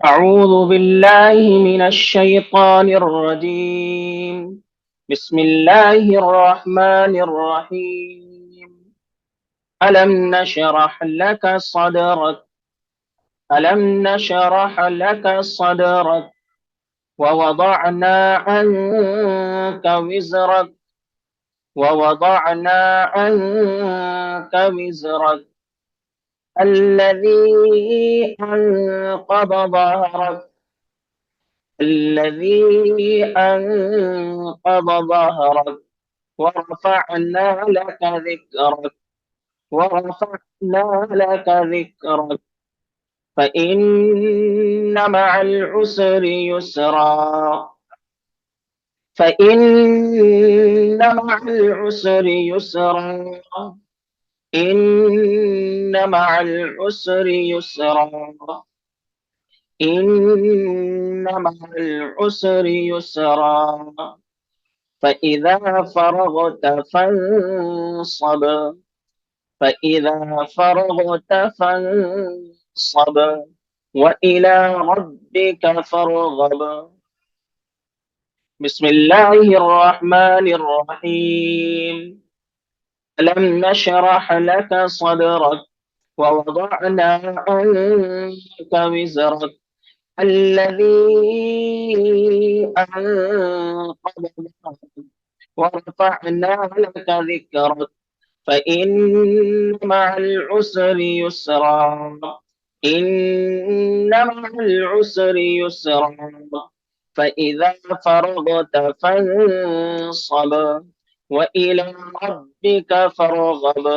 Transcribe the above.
أعوذ بالله من الشيطان الرجيم. بسم الله الرحمن الرحيم. ألم نشرح لك صدرك ألم نشرح لك صدرك ووضعنا عنك وزرك ووضعنا عنك وزرك الذي أنقض ظهرك الذي أنقض ظهرك ورفعنا لك ذكرك ورفعنا لك ذكرك فإن مع العسر يسرا فإن مع العسر يسرا إن مع العسر يسرا إن مع العسر يسرا فإذا فرغت فانصب فإذا فرغت فانصب وإلى ربك فارغب. بسم الله الرحمن الرحيم. ألم نشرح لك صدرك ووضعنا عنك وزرك الذي أنقض ظهرك ورفعنا لك ذكرك فإن مع العسر يسرا إن مع العسر يسرا فإذا فرغت فانصب وإلى ربك فارغب.